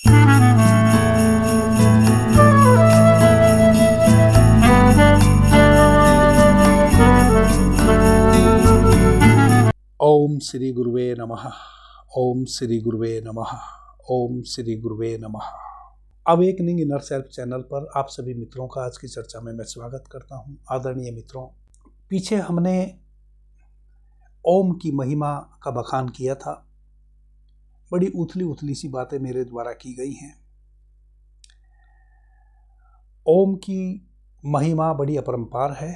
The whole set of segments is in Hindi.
ओम श्री गुरुवे नमः। ओम श्री गुरुवे नमः। ओम श्री गुरुवे नमः। अवेकनिंग इनर सेल्फ चैनल पर आप सभी मित्रों का आज की चर्चा में मैं स्वागत करता हूं। आदरणीय मित्रों, पीछे हमने ओम की महिमा का बखान किया था। बड़ी उथली उथली सी बातें मेरे द्वारा की गई हैं। ओम की महिमा बड़ी अपरंपार है।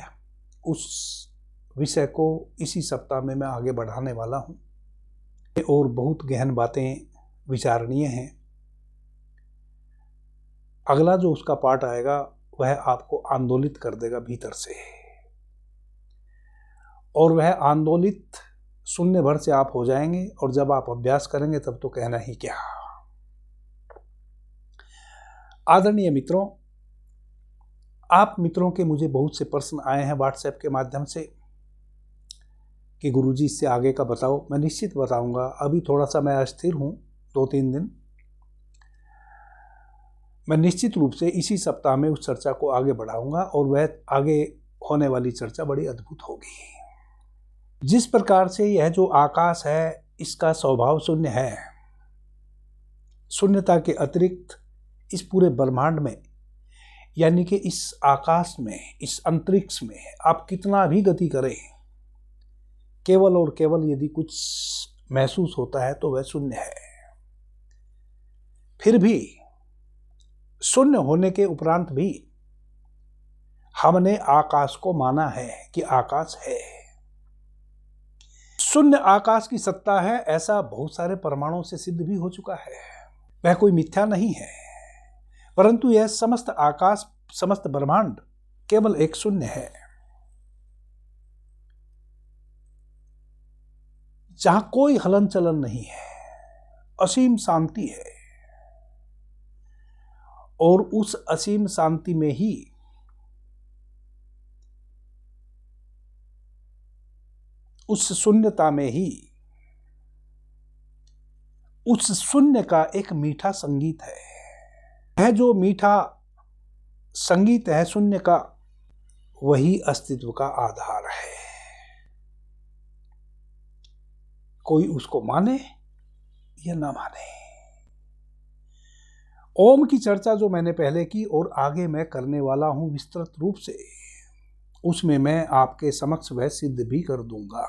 उस विषय को इसी सप्ताह में मैं आगे बढ़ाने वाला हूं और बहुत गहन बातें विचारणीय हैं। अगला जो उसका पार्ट आएगा वह आपको आंदोलित कर देगा भीतर से, और वह आंदोलित शून्य भर से आप हो जाएंगे, और जब आप अभ्यास करेंगे तब तो कहना ही क्या। आदरणीय मित्रों, आप मित्रों के मुझे बहुत से प्रश्न आए हैं व्हाट्सएप के माध्यम से कि गुरुजी इससे आगे का बताओ। मैं निश्चित बताऊंगा। अभी थोड़ा सा मैं अस्थिर हूं, 2-3 दिन। मैं निश्चित रूप से इसी सप्ताह में उस चर्चा को आगे बढ़ाऊंगा, और वह आगे होने वाली चर्चा बड़ी अद्भुत होगी। जिस प्रकार से यह जो आकाश है इसका स्वभाव शून्य है, शून्यता के अतिरिक्त इस पूरे ब्रह्मांड में, यानी कि इस आकाश में, इस अंतरिक्ष में आप कितना भी गति करें, केवल और केवल यदि कुछ महसूस होता है तो वह शून्य है। फिर भी शून्य होने के उपरांत भी हमने आकाश को माना है कि आकाश है। शून्य आकाश की सत्ता है, ऐसा बहुत सारे प्रमाणों से सिद्ध भी हो चुका है। वह कोई मिथ्या नहीं है, परंतु यह समस्त आकाश, समस्त ब्रह्मांड केवल एक शून्य है, जहां कोई हलन चलन नहीं है, असीम शांति है। और उस असीम शांति में ही उस शून्यता में ही उस शून्य का एक मीठा संगीत है। यह जो मीठा संगीत है शून्य का, वही अस्तित्व का आधार है। कोई उसको माने या ना माने। ओम की चर्चा जो मैंने पहले की और आगे मैं करने वाला हूं विस्तृत रूप से, उसमें मैं आपके समक्ष वह सिद्ध भी कर दूंगा।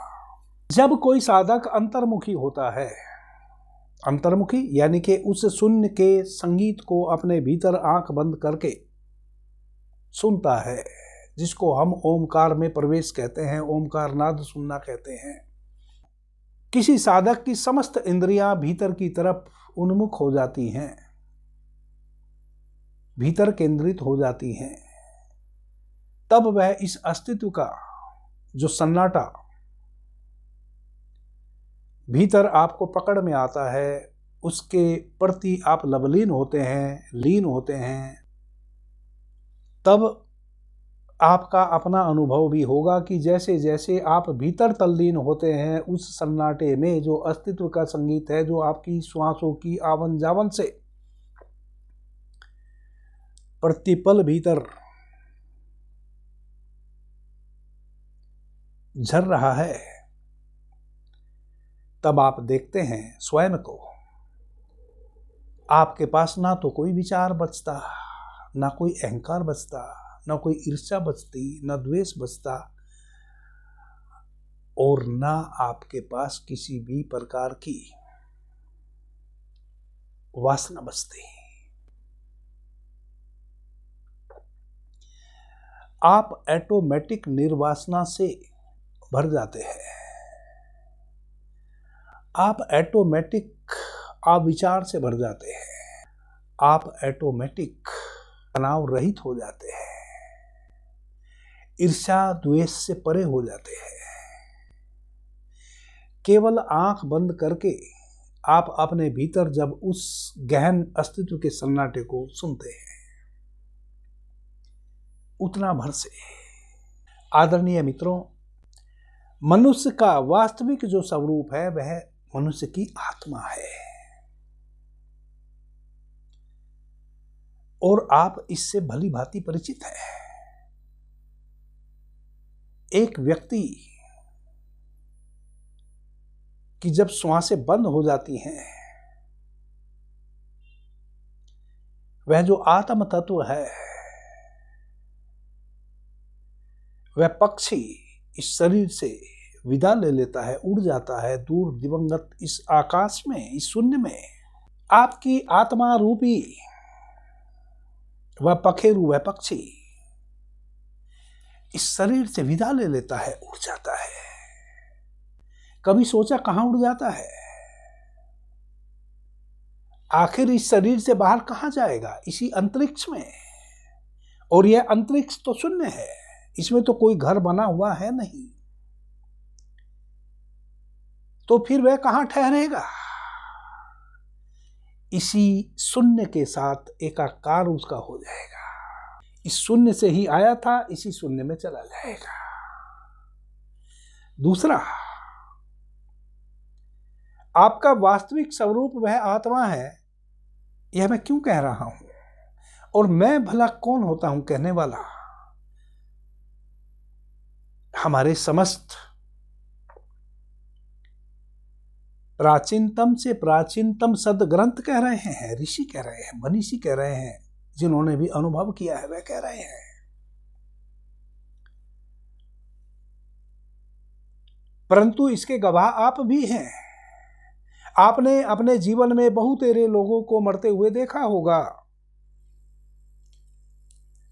जब कोई साधक अंतर्मुखी होता है, अंतर्मुखी यानी कि उस शून्य के संगीत को अपने भीतर आंख बंद करके सुनता है, जिसको हम ओमकार में प्रवेश कहते हैं, ओमकार नाद सुनना कहते हैं। किसी साधक की समस्त इंद्रियां भीतर की तरफ उन्मुख हो जाती हैं, भीतर केंद्रित हो जाती हैं, तब वह इस अस्तित्व का जो सन्नाटा भीतर आपको पकड़ में आता है, उसके प्रति आप लवलीन होते हैं, लीन होते हैं। तब आपका अपना अनुभव भी होगा कि जैसे जैसे आप भीतर तल्लीन होते हैं उस सन्नाटे में, जो अस्तित्व का संगीत है, जो आपकी श्वासों की आवन जावन से प्रतिपल भीतर झर रहा है, तब आप देखते हैं स्वयं को। आपके पास ना तो कोई विचार बचता, ना कोई अहंकार बचता, ना कोई ईर्ष्या बचती, ना द्वेष बचता, और ना आपके पास किसी भी प्रकार की वासना बचती। आप ऑटोमेटिक निर्वासना से भर जाते हैं। आप ऑटोमेटिक अविचार से भर जाते हैं। आप ऑटोमेटिक तनाव रहित हो जाते हैं, ईर्ष्या द्वेष से परे हो जाते हैं। केवल आंख बंद करके आप अपने भीतर जब उस गहन अस्तित्व के सन्नाटे को सुनते हैं, उतना भर से। आदरणीय मित्रों, मनुष्य का वास्तविक जो स्वरूप है वह मनुष्य की आत्मा है। और आप इससे भली भांति परिचित हैं। एक व्यक्ति की जब श्वासें बंद हो जाती हैं, वह जो आत्म तत्व है, वह पक्षी इस शरीर से विदा ले लेता है, उड़ जाता है दूर दिवंगत इस आकाश में, इस शून्य में। आपकी आत्मा रूपी वह पखेरु, वह पक्षी इस शरीर से विदा ले लेता है, उड़ जाता है। कभी सोचा कहां उड़ जाता है? आखिर इस शरीर से बाहर कहां जाएगा? इसी अंतरिक्ष में। और यह अंतरिक्ष तो शून्य है, इसमें तो कोई घर बना हुआ है नहीं, तो फिर वह कहां ठहरेगा? इसी शून्य के साथ एकाकार उसका हो जाएगा। इस शून्य से ही आया था, इसी शून्य में चला जाएगा। दूसरा, आपका वास्तविक स्वरूप वह आत्मा है, यह मैं क्यों कह रहा हूं? और मैं भला कौन होता हूं कहने वाला? हमारे समस्त प्राचीनतम से प्राचीनतम सदग्रंथ कह रहे हैं, ऋषि कह रहे हैं, मनीषी कह रहे हैं, जिन्होंने भी अनुभव किया है वह कह रहे हैं। परंतु इसके गवाह आप भी हैं। आपने अपने जीवन में बहुतेरे लोगों को मरते हुए देखा होगा,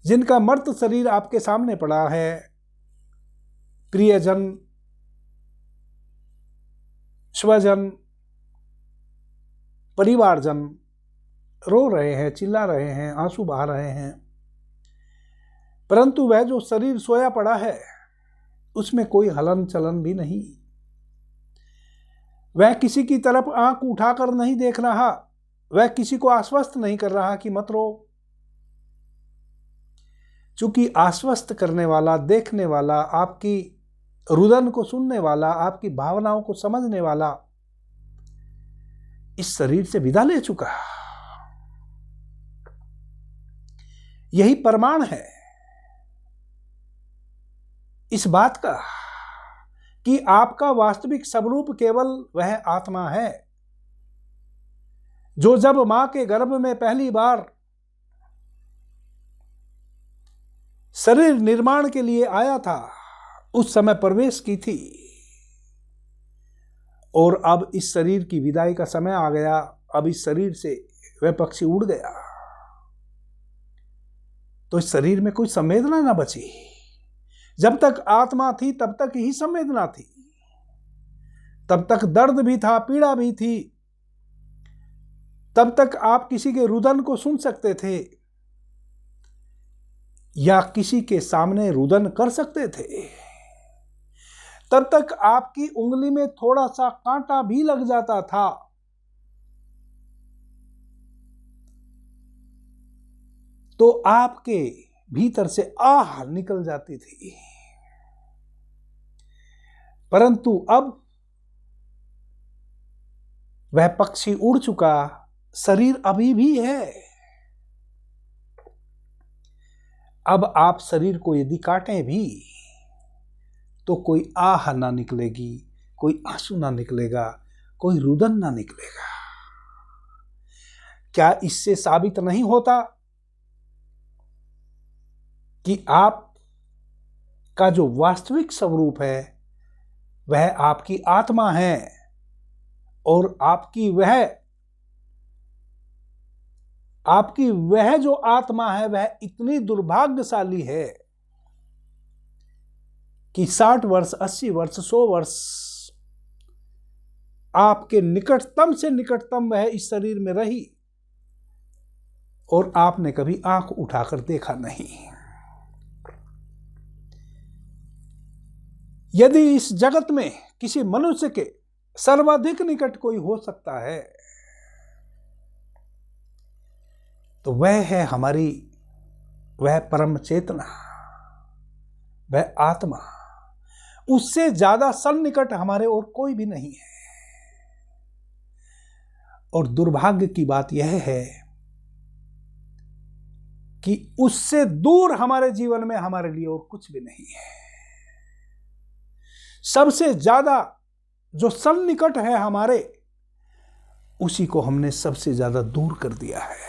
जिनका मर्त शरीर आपके सामने पड़ा है। प्रियजन, स्वजन, परिवारजन रो रहे हैं, चिल्ला रहे हैं, आंसू बहा रहे हैं, परंतु वह जो शरीर सोया पड़ा है उसमें कोई हलन चलन भी नहीं। वह किसी की तरफ आंख उठाकर नहीं देख रहा, वह किसी को आश्वस्त नहीं कर रहा कि मत रो। चूंकि आश्वस्त करने वाला, देखने वाला, आपकी रुदन को सुनने वाला, आपकी भावनाओं को समझने वाला इस शरीर से विदा ले चुका। यही प्रमाण है इस बात का कि आपका वास्तविक स्वरूप केवल वह आत्मा है जो जब मां के गर्भ में पहली बार शरीर निर्माण के लिए आया था, उस समय प्रवेश की थी। और अब इस शरीर की विदाई का समय आ गया, अब इस शरीर से वह पक्षी उड़ गया, तो इस शरीर में कोई संवेदना ना बची। जब तक आत्मा थी तब तक ही संवेदना थी, तब तक दर्द भी था, पीड़ा भी थी, तब तक आप किसी के रुदन को सुन सकते थे या किसी के सामने रुदन कर सकते थे। तब तक आपकी उंगली में थोड़ा सा कांटा भी लग जाता था तो आपके भीतर से आह निकल जाती थी। परंतु अब वह पक्षी उड़ चुका, शरीर अभी भी है। अब आप शरीर को यदि काटें भी तो कोई आह ना निकलेगी, कोई आंसू ना निकलेगा, कोई रुदन ना निकलेगा। क्या इससे साबित नहीं होता कि आप का जो वास्तविक स्वरूप है वह आपकी आत्मा है और आपकी वह जो आत्मा है वह इतनी दुर्भाग्यशाली है कि 60 वर्ष, 80 वर्ष, 100 वर्ष आपके निकटतम से निकटतम वह इस शरीर में रही और आपने कभी आंख उठाकर देखा नहीं। यदि इस जगत में किसी मनुष्य के सर्वाधिक निकट कोई हो सकता है तो वह है हमारी वह परम चेतना, वह आत्मा। उससे ज्यादा सन्निकट हमारे और कोई भी नहीं है। और दुर्भाग्य की बात यह है कि उससे दूर हमारे जीवन में हमारे लिए और कुछ भी नहीं है। सबसे ज्यादा जो सन्निकट है हमारे, उसी को हमने सबसे ज्यादा दूर कर दिया है।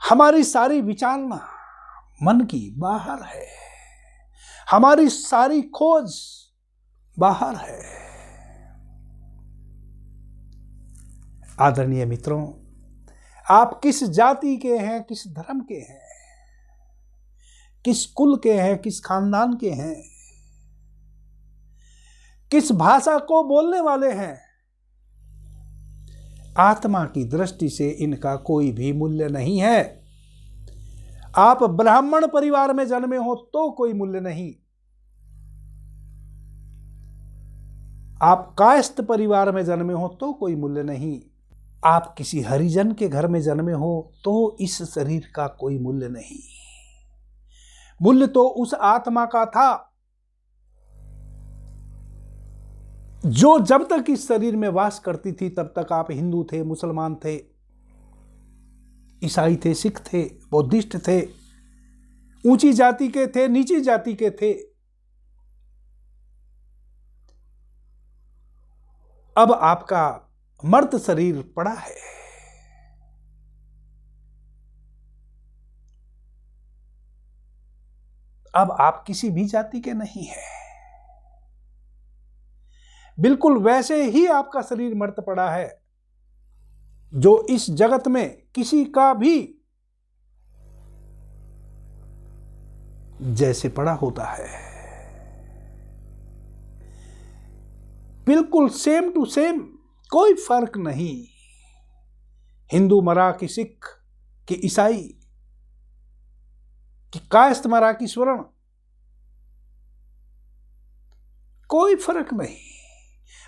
हमारी सारी विचारना मन की बाहर है, हमारी सारी खोज बाहर है। आदरणीय मित्रों, आप किस जाति के हैं, किस धर्म के हैं, किस कुल के हैं, किस खानदान के हैं, किस भाषा को बोलने वाले हैं, आत्मा की दृष्टि से इनका कोई भी मूल्य नहीं है। आप ब्राह्मण परिवार में जन्मे हो तो कोई मूल्य नहीं, आप कायस्थ परिवार में जन्मे हो तो कोई मूल्य नहीं, आप किसी हरिजन के घर में जन्मे हो तो इस शरीर का कोई मूल्य नहीं। मूल्य तो उस आत्मा का था जो जब तक इस शरीर में वास करती थी तब तक आप हिंदू थे, मुसलमान थे, ईसाई थे, सिख थे, बौद्धिस्ट थे, ऊंची जाति के थे, नीची जाति के थे। अब आपका मर्त शरीर पड़ा है। अब आप किसी भी जाति के नहीं हैं। बिल्कुल वैसे ही आपका शरीर मर्त पड़ा है जो इस जगत में किसी का भी जैसे पड़ा होता है। बिल्कुल सेम टू सेम, कोई फर्क नहीं। हिंदू मरा कि सिख कि ईसाई कि कायस्थ मरा कि स्वर्ण, कोई फर्क नहीं।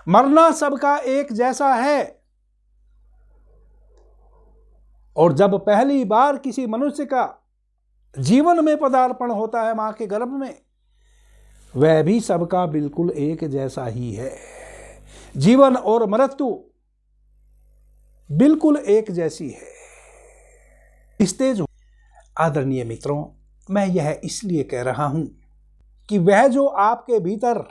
मरना सबका एक जैसा है। और जब पहली बार किसी मनुष्य का जीवन में पदार्पण होता है मां के गर्भ में, वह भी सबका बिल्कुल एक जैसा ही है। जीवन और मृत्यु बिल्कुल एक जैसी है। इस तेज आदरणीय मित्रों, मैं यह इसलिए कह रहा हूं कि वह जो आपके भीतर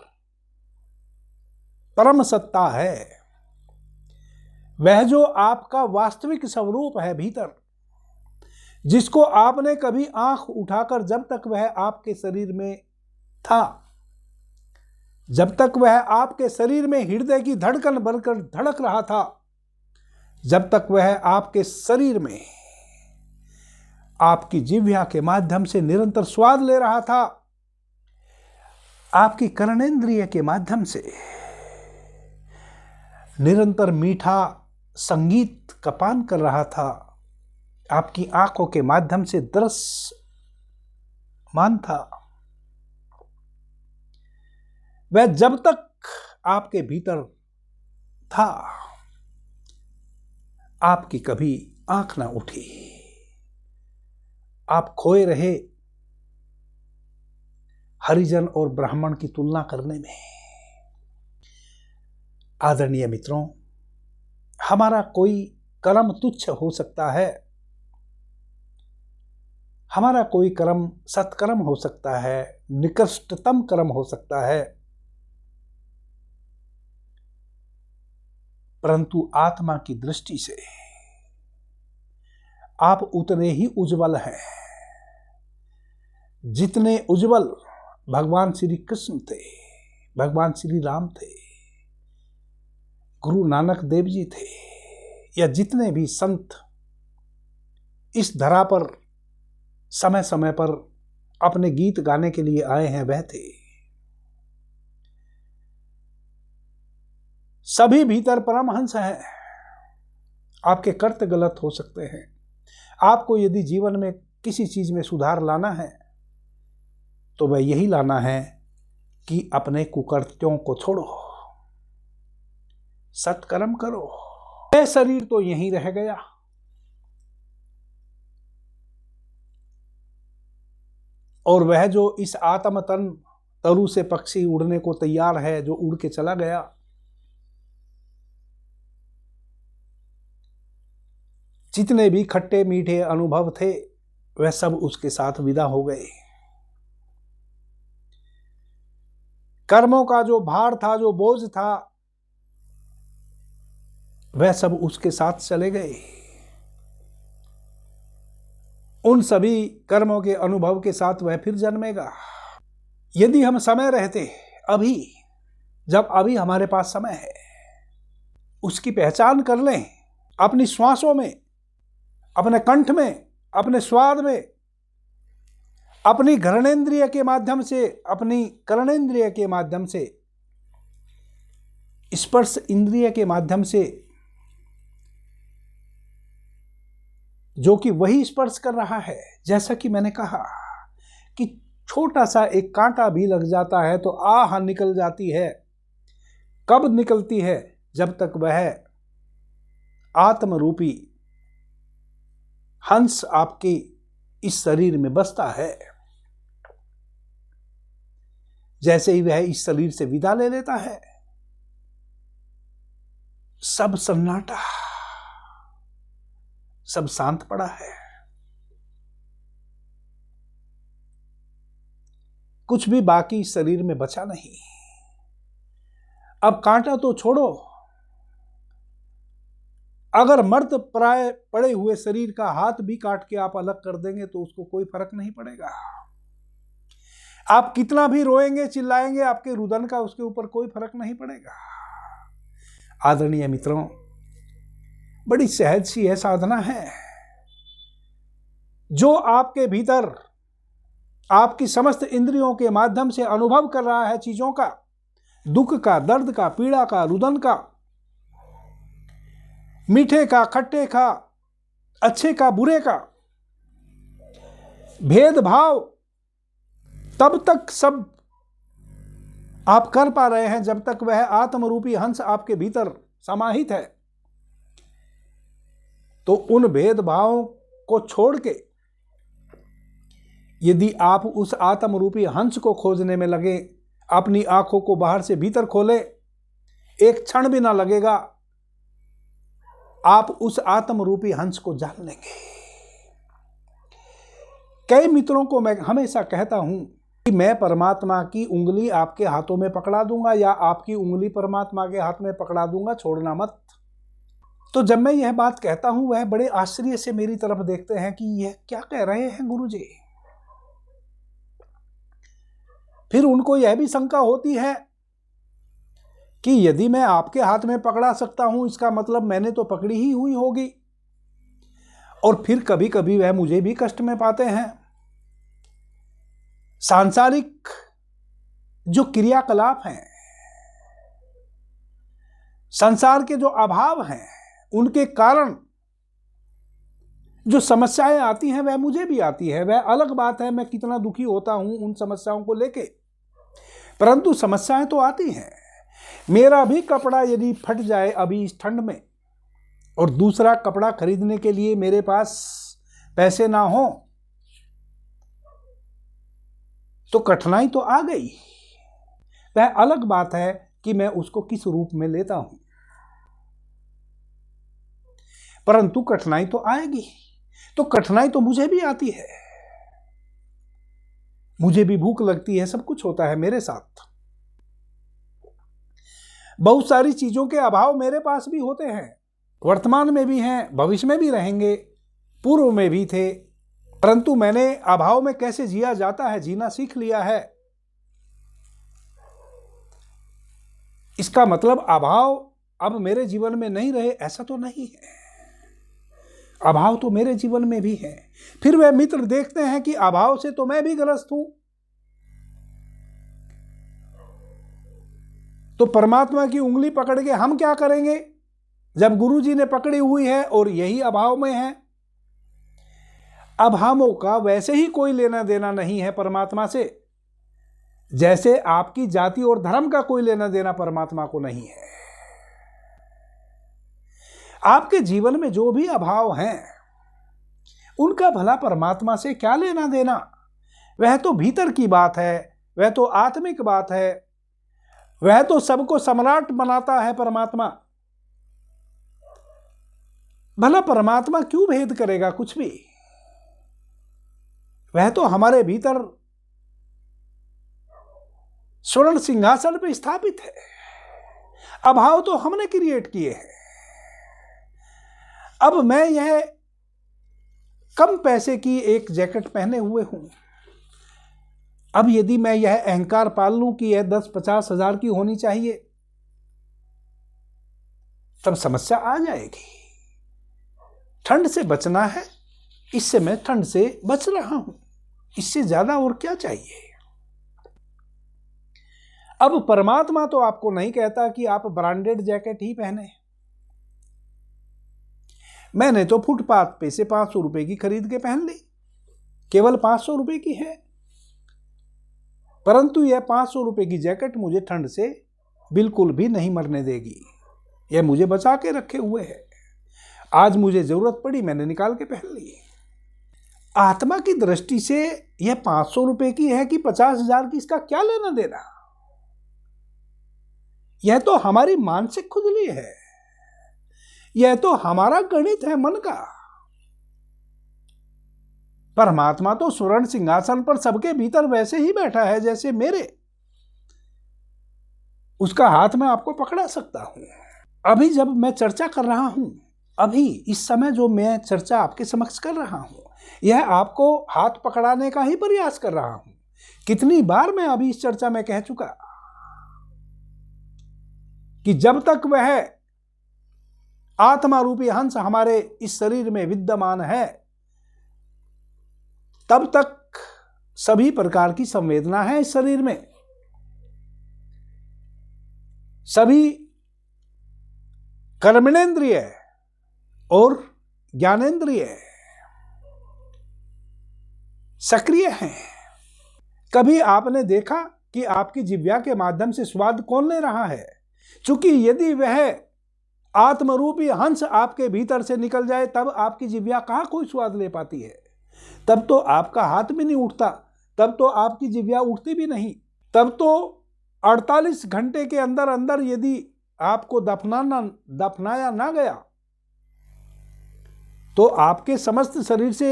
परम सत्ता है, वह जो आपका वास्तविक स्वरूप है भीतर, जिसको आपने कभी आंख उठाकर जब तक वह आपके शरीर में था, जब तक वह आपके शरीर में हृदय की धड़कन बनकर धड़क रहा था, जब तक वह आपके शरीर में आपकी जिह्वा के माध्यम से निरंतर स्वाद ले रहा था, आपकी कर्णेंद्रिय के माध्यम से निरंतर मीठा संगीत का पान कर रहा था, आपकी आंखों के माध्यम से दृश्यमान था, वह जब तक आपके भीतर था, आपकी कभी आंख ना उठी। आप खोए रहे हरिजन और ब्राह्मण की तुलना करने में। आदरणीय मित्रों, हमारा कोई कर्म तुच्छ हो सकता है, हमारा कोई कर्म सत्कर्म हो सकता है, निकृष्टतम कर्म हो सकता है, परंतु आत्मा की दृष्टि से आप उतने ही उज्जवल हैं जितने उज्जवल भगवान श्री कृष्ण थे, भगवान श्री राम थे, गुरु नानक देव जी थे, या जितने भी संत इस धरा पर समय समय पर अपने गीत गाने के लिए आए हैं, वह थे। सभी भीतर परमहंस हैं। आपके कर्त गलत हो सकते हैं। आपको यदि जीवन में किसी चीज में सुधार लाना है तो वह यही लाना है कि अपने कुकर्त्यों को छोड़ो, सत्कर्म करो। यह शरीर तो यहीं रह गया, और वह जो इस आत्म तन तरु से पक्षी उड़ने को तैयार है, जो उड़ के चला गया, जितने भी खट्टे मीठे अनुभव थे वह सब उसके साथ विदा हो गए। कर्मों का जो भार था, जो बोझ था, वह सब उसके साथ चले गए। उन सभी कर्मों के अनुभव के साथ वह फिर जन्मेगा। यदि हम समय रहते अभी, जब अभी हमारे पास समय है, उसकी पहचान कर लें अपनी श्वासों में, अपने कंठ में, अपने स्वाद में, अपनी घ्राणेन्द्रिय के माध्यम से, अपनी कर्णेन्द्रिय के माध्यम से, स्पर्श इंद्रिय के माध्यम से, जो कि वही स्पर्श कर रहा है। जैसा कि मैंने कहा कि छोटा सा एक कांटा भी लग जाता है तो आह निकल जाती है। कब निकलती है? जब तक वह आत्मरूपी हंस आपके इस शरीर में बसता है। जैसे ही वह इस शरीर से विदा ले लेता है, सब सन्नाटा, सब शांत पड़ा है। कुछ भी बाकी शरीर में बचा नहीं। अब कांटा तो छोड़ो, अगर मर्द प्राय पड़े हुए शरीर का हाथ भी काट के आप अलग कर देंगे तो उसको कोई फर्क नहीं पड़ेगा। आप कितना भी रोएंगे, चिल्लाएंगे, आपके रुदन का उसके ऊपर कोई फर्क नहीं पड़ेगा। आदरणीय मित्रों, बड़ी सहज सी यह साधना है जो आपके भीतर आपकी समस्त इंद्रियों के माध्यम से अनुभव कर रहा है चीजों का, दुख का, दर्द का, पीड़ा का, रुदन का, मीठे का, खट्टे का, अच्छे का, बुरे का, भेदभाव तब तक सब आप कर पा रहे हैं जब तक वह आत्मरूपी हंस आपके भीतर समाहित है। तो उन भेदभावों को छोड़ के यदि आप उस आत्मरूपी हंस को खोजने में लगे, अपनी आंखों को बाहर से भीतर खोले, एक क्षण भी ना लगेगा, आप उस आत्मरूपी हंस को जान लेंगे। कई मित्रों को मैं हमेशा कहता हूं कि मैं परमात्मा की उंगली आपके हाथों में पकड़ा दूंगा या आपकी उंगली परमात्मा के हाथ में पकड़ा दूंगा, छोड़ना मत। तो जब मैं यह बात कहता हूं वह बड़े आश्चर्य से मेरी तरफ देखते हैं कि यह क्या कह रहे हैं गुरुजी। फिर उनको यह भी शंका होती है कि यदि मैं आपके हाथ में पकड़ा सकता हूं, इसका मतलब मैंने तो पकड़ी ही हुई होगी। और फिर कभी कभी वह मुझे भी कष्ट में पाते हैं। सांसारिक जो क्रियाकलाप हैं, संसार के जो अभाव हैं, उनके कारण जो समस्याएं आती हैं वह मुझे भी आती है। वह अलग बात है मैं कितना दुखी होता हूं उन समस्याओं को लेके, परंतु समस्याएं तो आती हैं। मेरा भी कपड़ा यदि फट जाए अभी इस ठंड में और दूसरा कपड़ा खरीदने के लिए मेरे पास पैसे ना हो तो कठिनाई तो आ गई। वह अलग बात है कि मैं उसको किस रूप में लेता हूं, परंतु कठिनाई तो आएगी। तो कठिनाई तो मुझे भी आती है, मुझे भी भूख लगती है, सब कुछ होता है मेरे साथ। बहुत सारी चीजों के अभाव मेरे पास भी होते हैं, वर्तमान में भी हैं, भविष्य में भी रहेंगे, पूर्व में भी थे, परंतु मैंने अभाव में कैसे जिया जाता है जीना सीख लिया है। इसका मतलब अभाव अब मेरे जीवन में नहीं रहे ऐसा तो नहीं है, अभाव तो मेरे जीवन में भी है। फिर वे मित्र देखते हैं कि अभाव से तो मैं भी ग्रस्त हूं, तो परमात्मा की उंगली पकड़ के हम क्या करेंगे जब गुरु जी ने पकड़ी हुई है और यही अभाव में है। अब हमों का वैसे ही कोई लेना देना नहीं है परमात्मा से, जैसे आपकी जाति और धर्म का कोई लेना देना परमात्मा को नहीं है। आपके जीवन में जो भी अभाव हैं उनका भला परमात्मा से क्या लेना देना। वह तो भीतर की बात है, वह तो आत्मिक बात है, वह तो सबको सम्राट बनाता है परमात्मा। भला परमात्मा क्यों भेद करेगा कुछ भी? वह तो हमारे भीतर स्वर्ण सिंहासन पर स्थापित है। अभाव तो हमने क्रिएट किए हैं। अब मैं यह कम पैसे की एक जैकेट पहने हुए हूं, अब यदि मैं यह अहंकार पाल लूं कि यह 10-50 हजार की होनी चाहिए, तब समस्या आ जाएगी। ठंड से बचना है, इससे मैं ठंड से बच रहा हूं, इससे ज्यादा और क्या चाहिए? अब परमात्मा तो आपको नहीं कहता कि आप ब्रांडेड जैकेट ही पहने। मैंने तो फुटपाथ पे से 500 रुपए की खरीद के पहन ली, केवल 500 रुपए की है, परंतु यह 500 रुपए की जैकेट मुझे ठंड से बिल्कुल भी नहीं मरने देगी। यह मुझे बचा के रखे हुए है। आज मुझे जरूरत पड़ी, मैंने निकाल के पहन ली। आत्मा की दृष्टि से यह 500 रुपए की है कि 50,000 की, इसका क्या लेना देना? यह तो हमारी मानसिक खुजली है, यह तो हमारा गणित है मन का। परमात्मा तो स्वर्ण सिंहासन पर सबके भीतर वैसे ही बैठा है जैसे मेरे। उसका हाथ मैं आपको पकड़ा सकता हूं। अभी जब मैं चर्चा कर रहा हूं, अभी इस समय जो मैं चर्चा आपके समक्ष कर रहा हूं, यह आपको हाथ पकड़ाने का ही प्रयास कर रहा हूं। कितनी बार मैं अभी इस चर्चा में कह चुका कि जब तक वह आत्मा रूपी हंस हमारे इस शरीर में विद्यमान है, तब तक सभी प्रकार की संवेदना है इस शरीर में। सभी कर्मेंद्रिय और ज्ञानेंद्रिय सक्रिय हैं। कभी आपने देखा कि आपकी जिह्वा के माध्यम से स्वाद कौन ले रहा है? चूंकि यदि वह आत्मरूपी हंस आपके भीतर से निकल जाए, तब आपकी जिह्वा कहां कोई स्वाद ले पाती है। तब तो आपका हाथ भी नहीं उठता, तब तो आपकी जिह्वा उठती भी नहीं। तब तो 48 घंटे के अंदर अंदर यदि आपको दफनाया ना गया, तो आपके समस्त शरीर से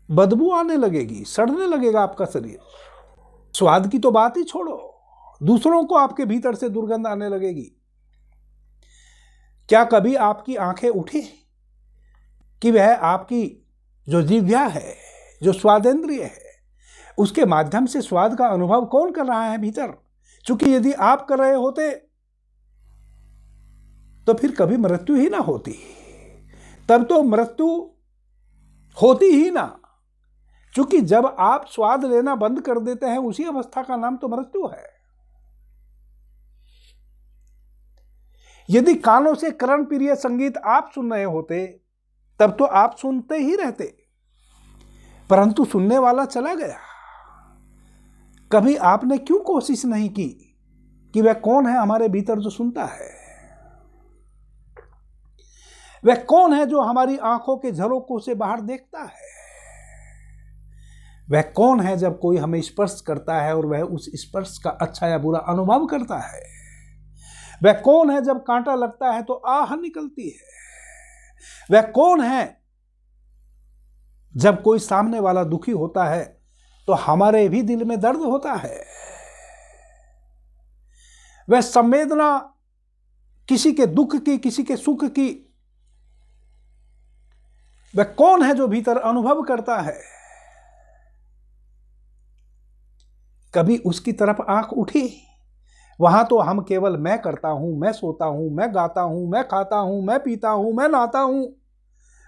बदबू आने लगेगी, सड़ने लगेगा आपका शरीर। स्वाद की तो बात ही छोड़ो, दूसरों को आपके भीतर से दुर्गंध आने लगेगी। क्या कभी आपकी आंखें उठी कि वह आपकी जो जिह्वा है, जो स्वादेंद्रिय है, उसके माध्यम से स्वाद का अनुभव कौन कर रहा है भीतर? क्योंकि यदि आप कर रहे होते तो फिर कभी मृत्यु ही ना होती। तब तो मृत्यु होती ही ना, क्योंकि जब आप स्वाद लेना बंद कर देते हैं, उसी अवस्था का नाम तो मृत्यु है। यदि कानों से कर्ण प्रिय संगीत आप सुन रहे होते, तब तो आप सुनते ही रहते, परंतु सुनने वाला चला गया। कभी आपने क्यों कोशिश नहीं की कि वह कौन है हमारे भीतर जो सुनता है? वह कौन है जो हमारी आंखों के झरोकों से बाहर देखता है? वह कौन है जब कोई हमें स्पर्श करता है और वह उस स्पर्श का अच्छा या बुरा अनुभव करता है? वह कौन है जब कांटा लगता है तो आह निकलती है? वह कौन है जब कोई सामने वाला दुखी होता है तो हमारे भी दिल में दर्द होता है? वह संवेदना किसी के दुख की, किसी के सुख की, वह कौन है जो भीतर अनुभव करता है? कभी उसकी तरफ आंख उठी? वहां तो हम केवल मैं करता हूं, मैं सोता हूं, मैं गाता हूं, मैं खाता हूं, मैं पीता हूं, मैं नहाता हूं।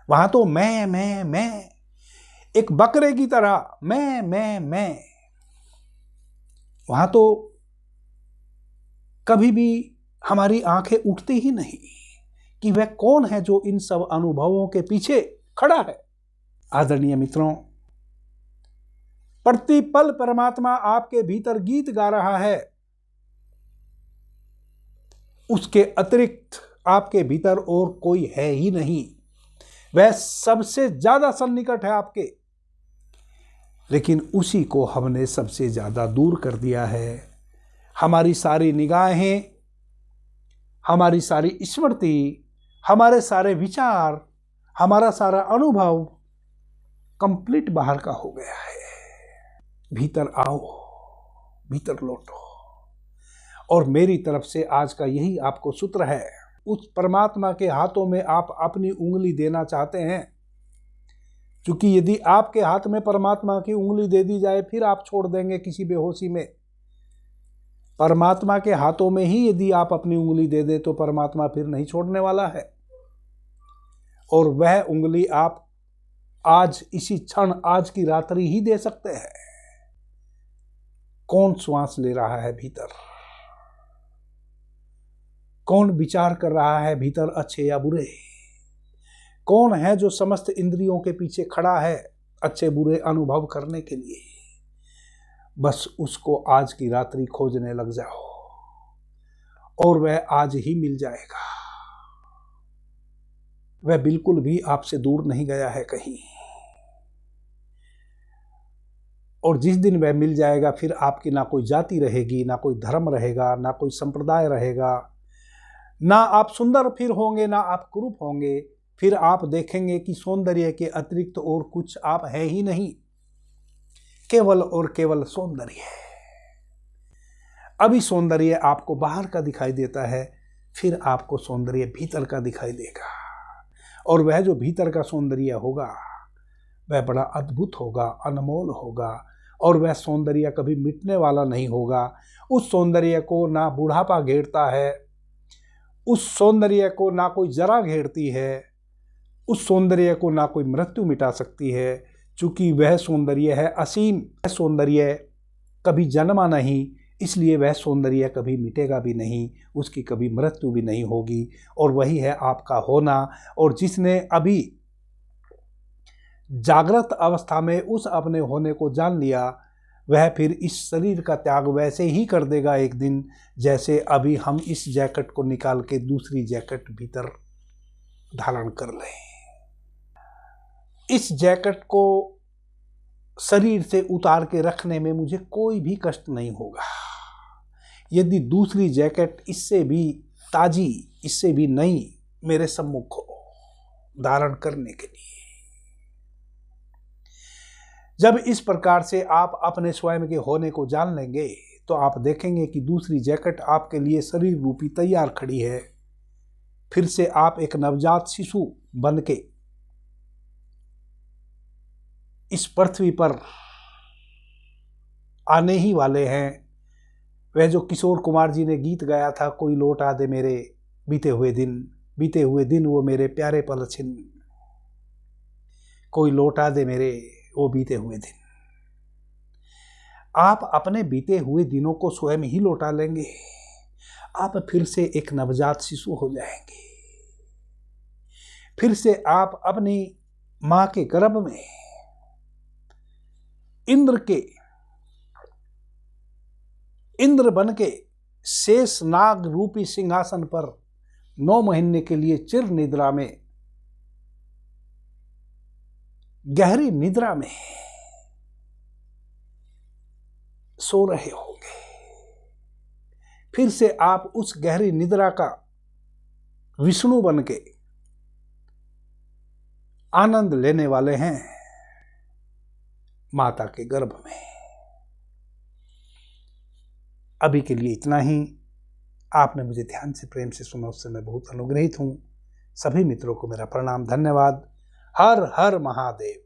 वहां तो मैं एक बकरे की तरह मैं। वहां तो कभी भी हमारी आंखें उठती ही नहीं कि वह कौन है जो इन सब अनुभवों के पीछे खड़ा है। आदरणीय मित्रों, प्रतिपल परमात्मा आपके भीतर गीत गा रहा है। उसके अतिरिक्त आपके भीतर और कोई है ही नहीं। वह सबसे ज्यादा सन्निकट है आपके, लेकिन उसी को हमने सबसे ज्यादा दूर कर दिया है। हमारी सारी निगाहें, हमारी सारी स्मृति, हमारे सारे विचार, हमारा सारा अनुभव कंप्लीट बाहर का हो गया है। भीतर आओ, भीतर लौटो। और मेरी तरफ से आज का यही आपको सूत्र है। उस परमात्मा के हाथों में आप अपनी उंगली देना चाहते हैं, क्योंकि यदि आपके हाथ में परमात्मा की उंगली दे दी जाए फिर आप छोड़ देंगे किसी बेहोशी में। परमात्मा के हाथों में ही यदि आप अपनी उंगली दे दे तो परमात्मा फिर नहीं छोड़ने वाला है। और वह उंगली आप आज इसी क्षण, आज की रात्रि ही दे सकते हैं। कौन श्वास ले रहा है भीतर, कौन विचार कर रहा है भीतर, अच्छे या बुरे, कौन है जो समस्त इंद्रियों के पीछे खड़ा है अच्छे बुरे अनुभव करने के लिए। बस उसको आज की रात्रि खोजने लग जाओ और वह आज ही मिल जाएगा। वह बिल्कुल भी आपसे दूर नहीं गया है कहीं। और जिस दिन वह मिल जाएगा फिर आपकी ना कोई जाति रहेगी, ना कोई धर्म रहेगा, ना कोई संप्रदाय रहेगा, ना आप सुंदर फिर होंगे, ना आप कुरूप होंगे। फिर आप देखेंगे कि सौंदर्य के अतिरिक्त तो और कुछ आप है ही नहीं, केवल और केवल सौंदर्य। अभी सौंदर्य आपको बाहर का दिखाई देता है, फिर आपको सौंदर्य भीतर का दिखाई देगा। और वह जो भीतर का सौंदर्य होगा वह बड़ा अद्भुत होगा, अनमोल होगा। और वह सौंदर्य कभी मिटने वाला नहीं होगा। उस सौंदर्य को ना बुढ़ापा घेरता है, उस सौंदर्य को ना कोई जरा घेरती है, उस सौंदर्य को ना कोई मृत्यु मिटा सकती है, क्योंकि वह सौंदर्य है असीम। वह सौंदर्य कभी जन्मा नहीं, इसलिए वह सौंदर्य कभी मिटेगा भी नहीं, उसकी कभी मृत्यु भी नहीं होगी। और वही है आपका होना। और जिसने अभी जागृत अवस्था में उस अपने होने को जान लिया, वह फिर इस शरीर का त्याग वैसे ही कर देगा एक दिन, जैसे अभी हम इस जैकेट को निकाल के दूसरी जैकेट भीतर धारण कर लें। इस जैकेट को शरीर से उतार के रखने में मुझे कोई भी कष्ट नहीं होगा। यदि दूसरी जैकेट इससे भी ताजी, इससे भी नई मेरे सम्मुख हो धारण करने के लिए। जब इस प्रकार से आप अपने स्वयं के होने को जान लेंगे तो आप देखेंगे कि दूसरी जैकेट आपके लिए शरीर रूपी तैयार खड़ी है। फिर से आप एक नवजात शिशु बन के इस पृथ्वी पर आने ही वाले हैं। वह जो किशोर कुमार जी ने गीत गाया था, कोई लौटा दे मेरे बीते हुए दिन, बीते हुए दिन वो मेरे प्यारे पल छिन, कोई लौटा दे मेरे वो बीते हुए दिन। आप अपने बीते हुए दिनों को स्वयं ही लौटा लेंगे। आप फिर से एक नवजात शिशु हो जाएंगे। फिर से आप अपनी मां के गर्भ में इंद्र बन के शेष नाग रूपी सिंहासन पर 9 महीने के लिए चिर निद्रा में, गहरी निद्रा में सो रहे होंगे। फिर से आप उस गहरी निद्रा का विष्णु बन के आनंद लेने वाले हैं माता के गर्भ में। अभी के लिए इतना ही। आपने मुझे ध्यान से प्रेम से सुना, उससे मैं बहुत अनुग्रहित हूं। सभी मित्रों को मेरा प्रणाम, धन्यवाद। हर हर महादेव।